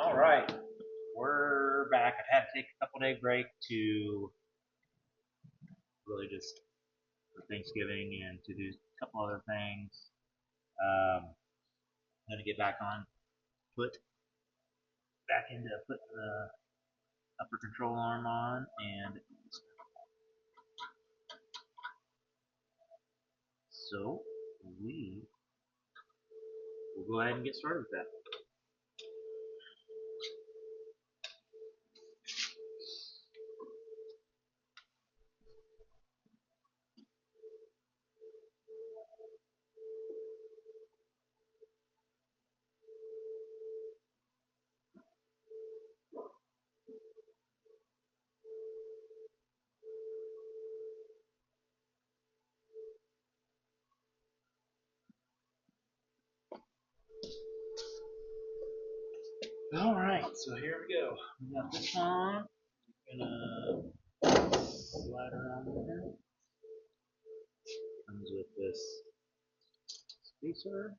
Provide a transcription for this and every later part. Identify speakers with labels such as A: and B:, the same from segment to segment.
A: All right, we're back. I've had to take a couple day break to really just for Thanksgiving and to do a couple other things. I'm gonna get back on foot, back into putting the upper control arm on, and so we will go ahead and get started with that. All right, so here we go. We got this on. I'm gonna slide around there. Comes with this spacer.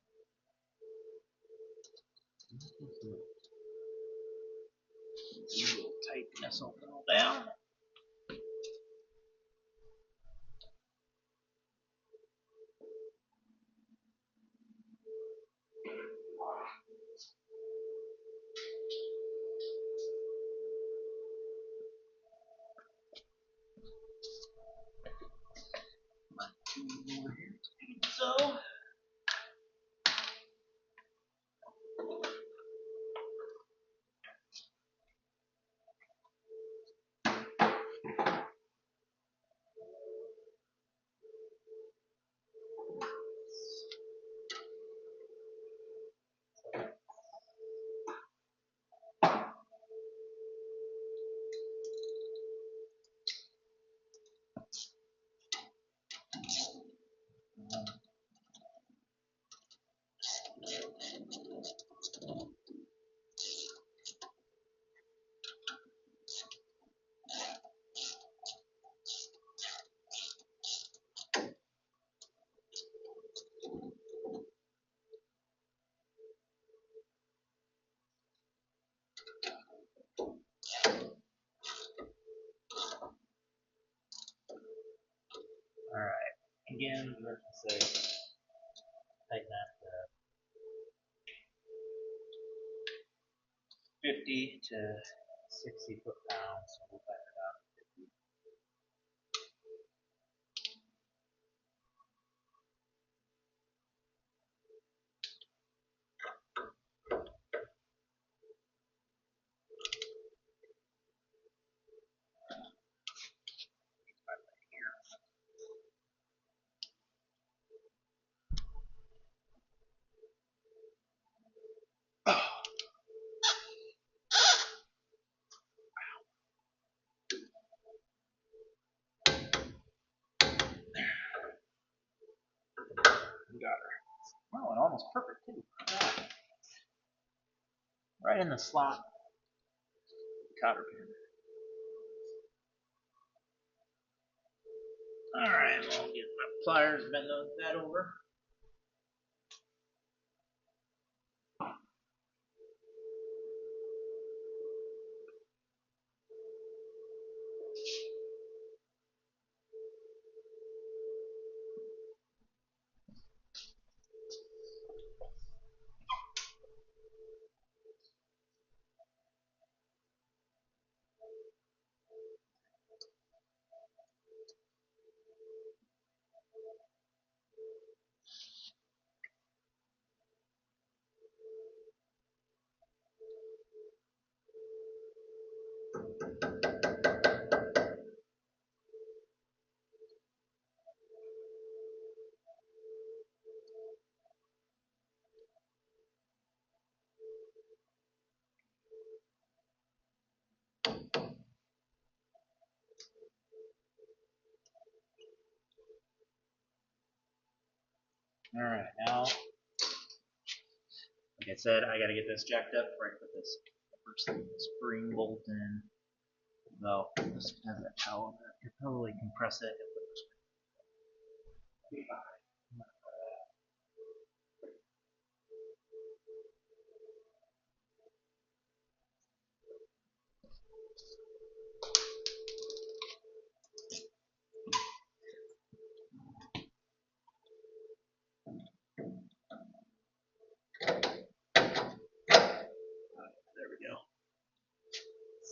A: We'll tighten this a little down. Over here. So. Alright, again, we're going to say tighten that to 50 to 60 foot-pounds, so we'll tighten it down to 50. We got her. Wow, and almost perfect too. Right in the slot. Cotter pin. Alright, I'll get my pliers, bend that over. Alright, now, like I said, I gotta get this jacked up before I put this spring bolt in. Well, just have that towel in there. I could probably compress it and put the spring.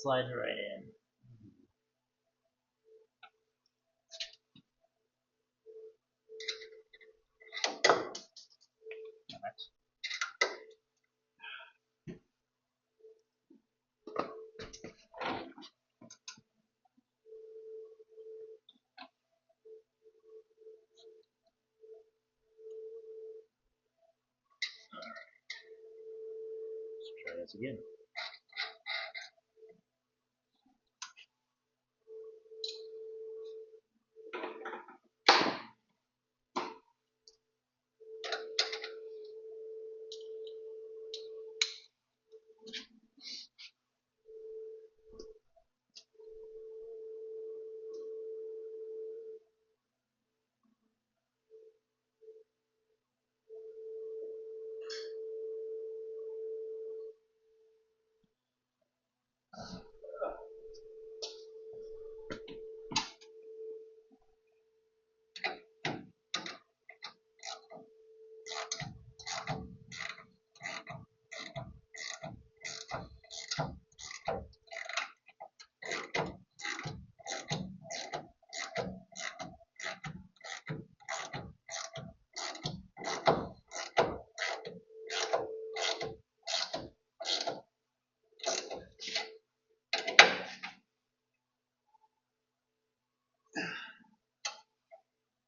A: slides right in. Let's try this again.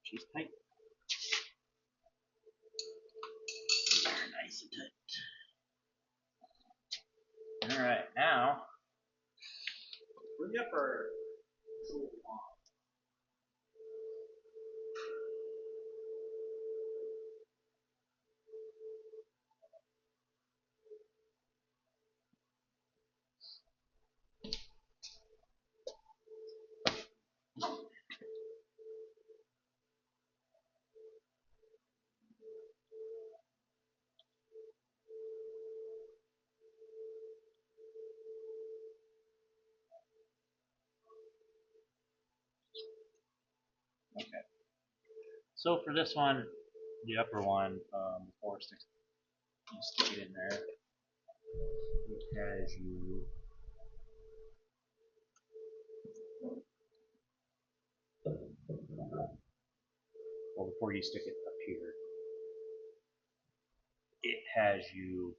A: She's tight. Very nice and tight. Alright, now bring up our control wand. Okay. So for this one, the upper one, before you stick it in there, it has you well, before you stick it up here, it has you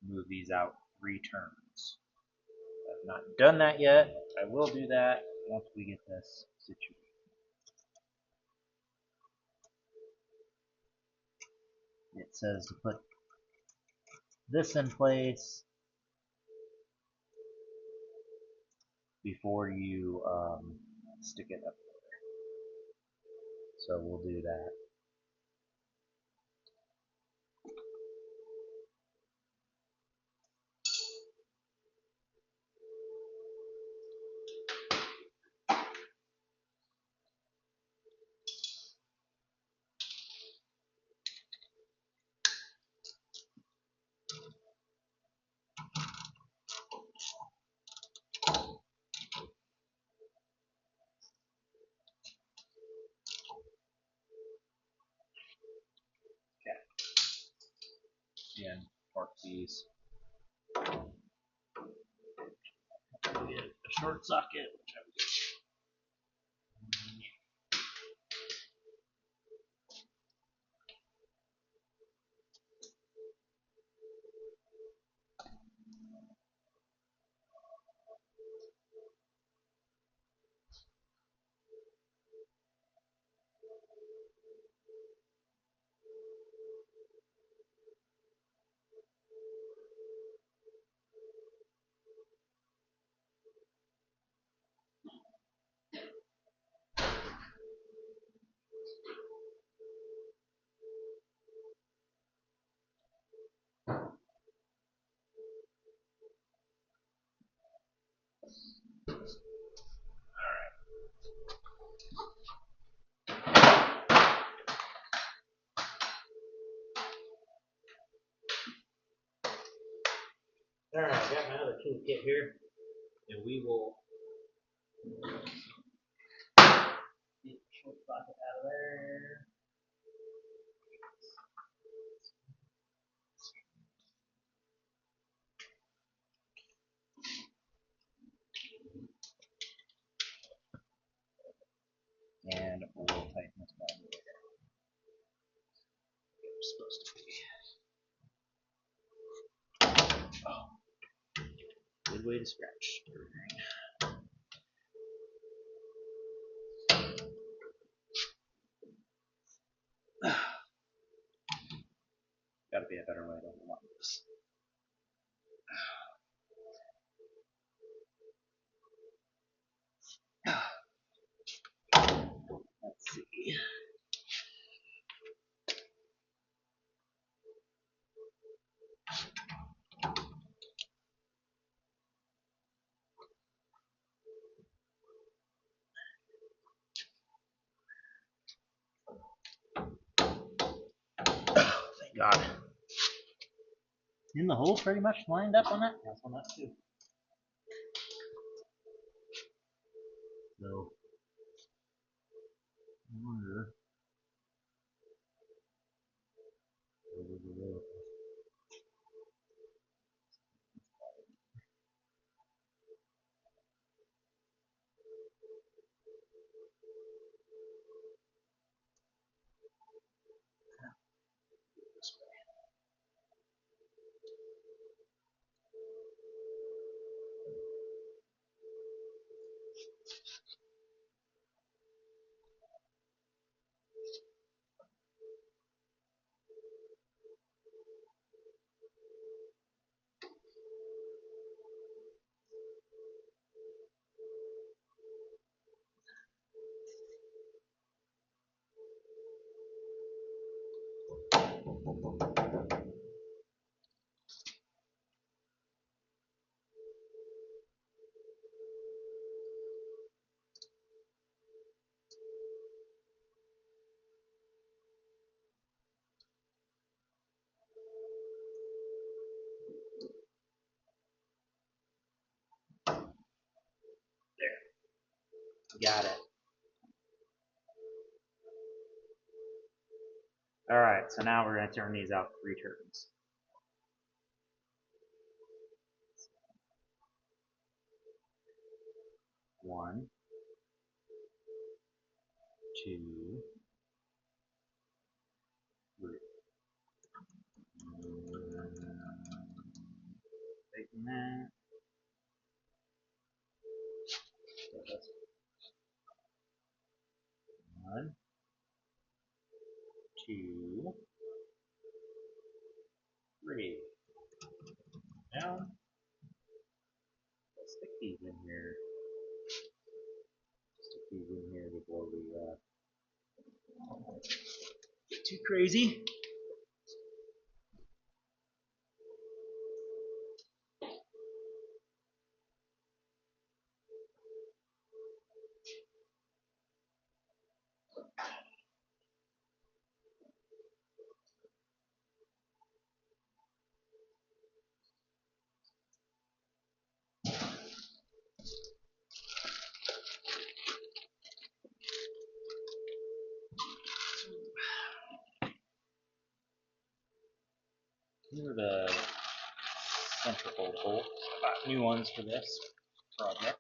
A: move these out 3 turns. I've not done that yet. I will do that once we get this situated. It says to put this in place before you stick it up there. So we'll do that. And park these. We get a short socket, which I would do. Alright, I got my other toolkit here, and we will get the short socket out of there. supposed to be. Oh, good way to scratch everything. Gotta be a better way to want this. Let's see. Thank God. In the hole pretty much lined up on that? That's on that too. So, I wonder. Got it. Alright, so now we're going to turn these out 3 turns. One, two, three. Taking that. One, two, three. Down. Let's stick these in here. Stick these in here before we get too crazy. Here are the centerfold holes. I bought new ones for this project.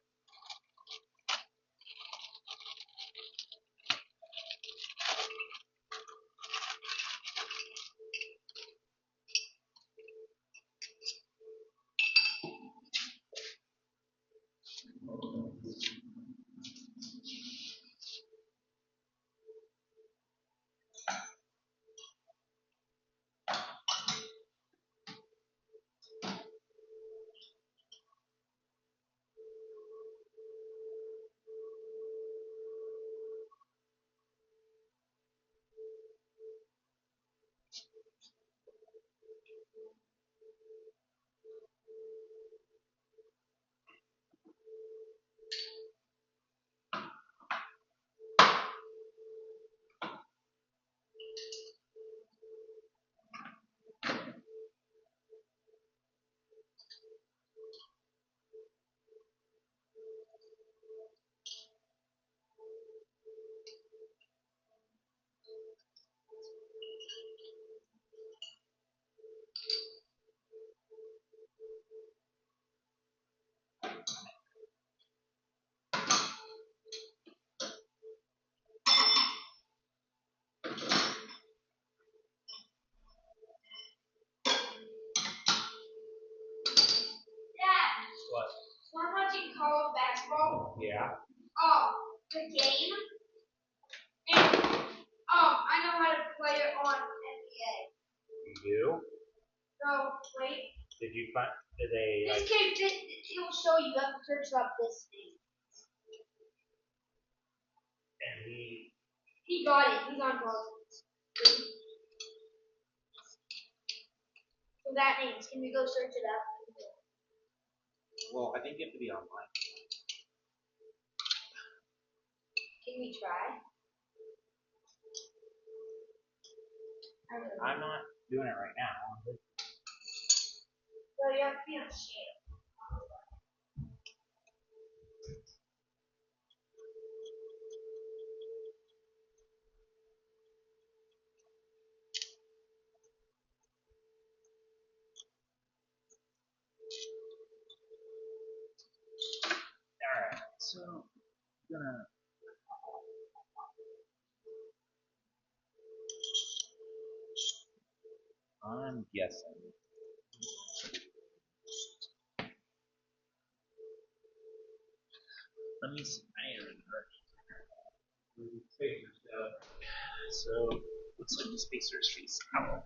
B: on NBA.
A: You do?
B: So, wait.
A: Did you find, did they,
B: This kid, it will show you. You have to search up this thing.
A: and
B: He got it. He's on both. So that means, can we go search it up?
A: well, I think you have to be online.
B: Can we try?
A: I'm not doing it right now.
B: Well, you have to be on share.
A: Alright, so I'm gonna I'm guessing. Let me see. So looks like the spacer's face out.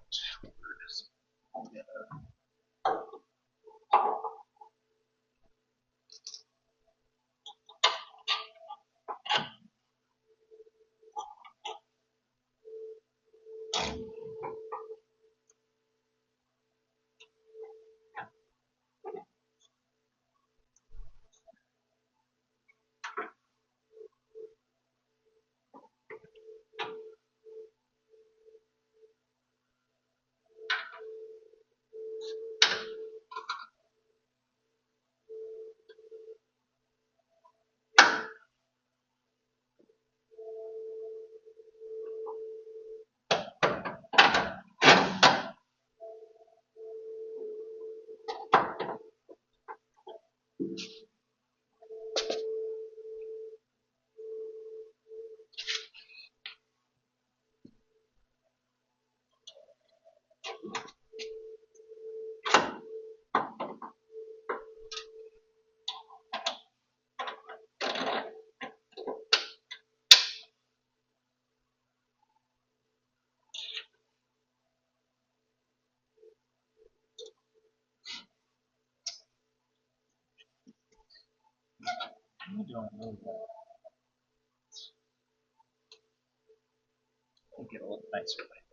A: I don't know that. I'll get a little nicer way.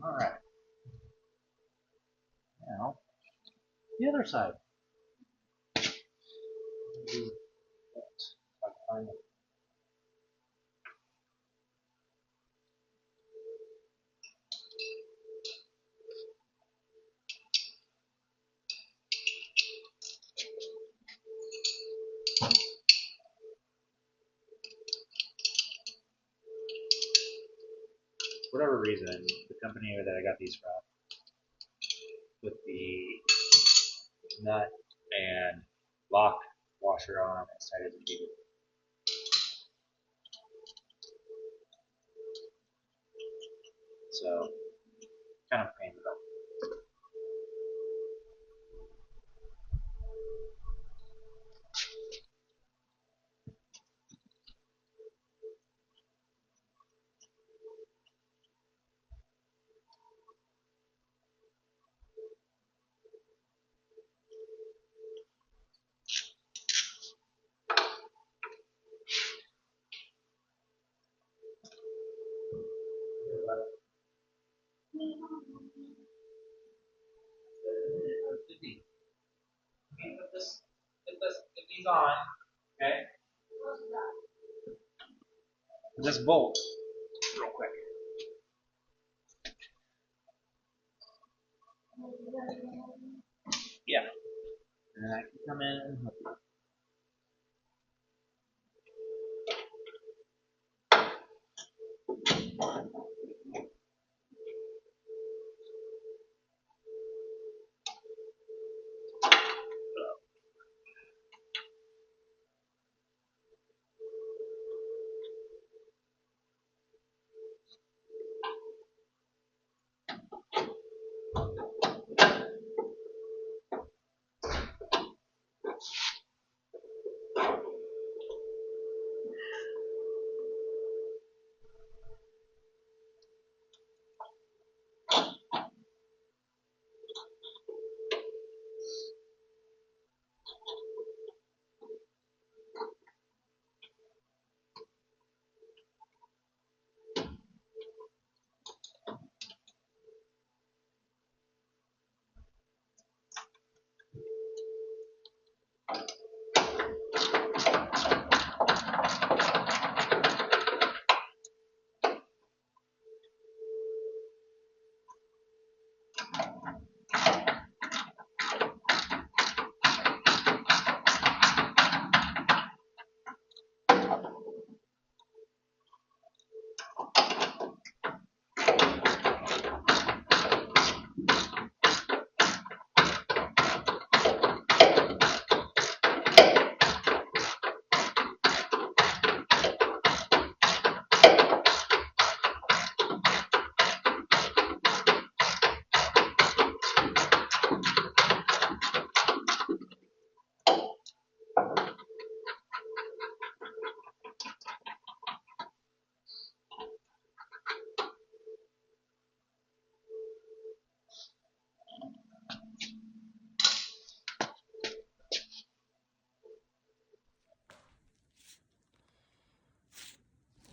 A: Alright. Now, the other side. For whatever reason, the company that I got these from put the nut and lock washer on as tight as it needed. So, kind of pain in the butt. on, okay? This bolt, real quick. Yeah. And I can come in and help you.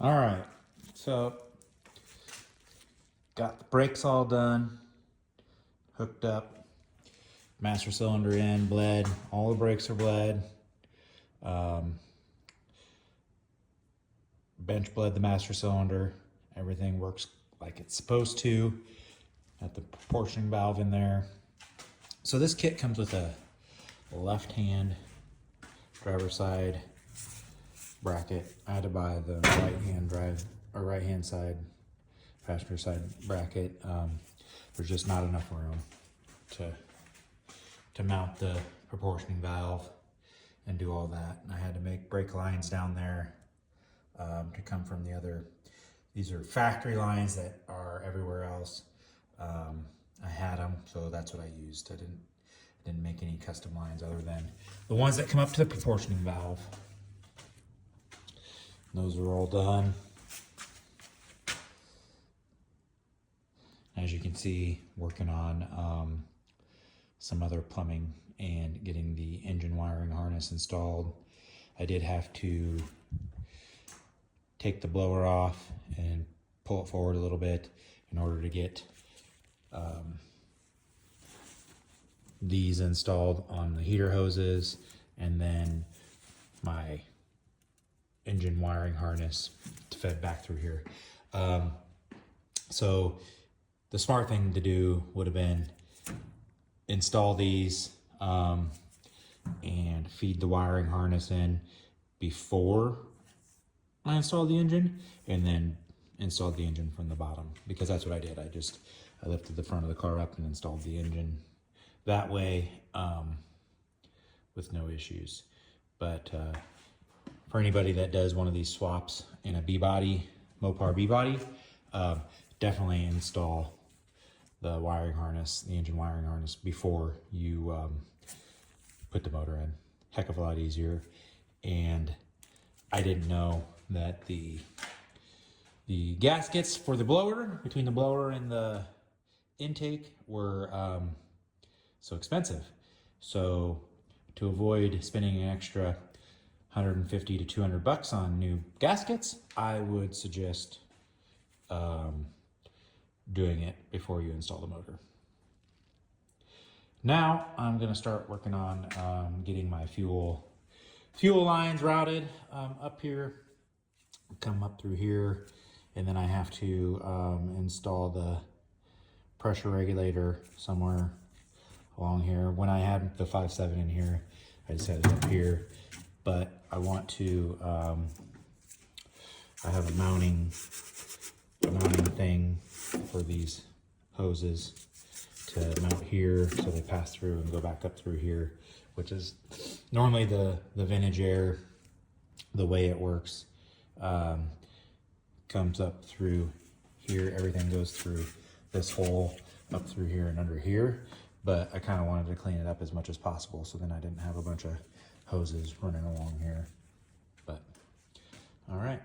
C: All right, so got the brakes all done, hooked up, master cylinder in, bled, all the brakes are bled. Bench bled the master cylinder, everything works like it's supposed to. Got the proportioning valve in there. So this kit comes with a left hand driver's side bracket. I had to buy the right hand side passenger side bracket. There's just not enough room to mount the proportioning valve and do all that. And I had to make brake lines down there to come from the other. These are factory lines that are everywhere else. I had them, so that's what I used. I didn't make any custom lines other than the ones that come up to the proportioning valve. Those are all done. As you can see, working on some other plumbing and getting the engine wiring harness installed. I did have to take the blower off and pull it forward a little bit in order to get these installed on the heater hoses, and then my engine wiring harness fed back through here. So the smart thing to do would have been install these and feed the wiring harness in before I installed the engine, and then installed the engine from the bottom, because that's what I did. I lifted the front of the car up and installed the engine that way with no issues. But for anybody that does one of these swaps in a B-body, Mopar B-body, definitely install the wiring harness, the engine wiring harness, before you put the motor in. Heck of a lot easier. And I didn't know that the gaskets for the blower, between the blower and the intake, were so expensive. So to avoid spending an extra $150 to $200 on new gaskets, I would suggest doing it before you install the motor. Now I'm going to start working on getting my fuel fuel lines routed up here, come up through here, and then I have to install the pressure regulator somewhere along here. When I had the 5.7 in here, I just had it up here, but I want to, I have a mounting thing for these hoses to mount here so they pass through and go back up through here, which is normally the vintage air, the way it works, comes up through here. Everything goes through this hole up through here and under here, but I kind of wanted to clean it up as much as possible so then I didn't have a bunch of hoses running along here. But all right.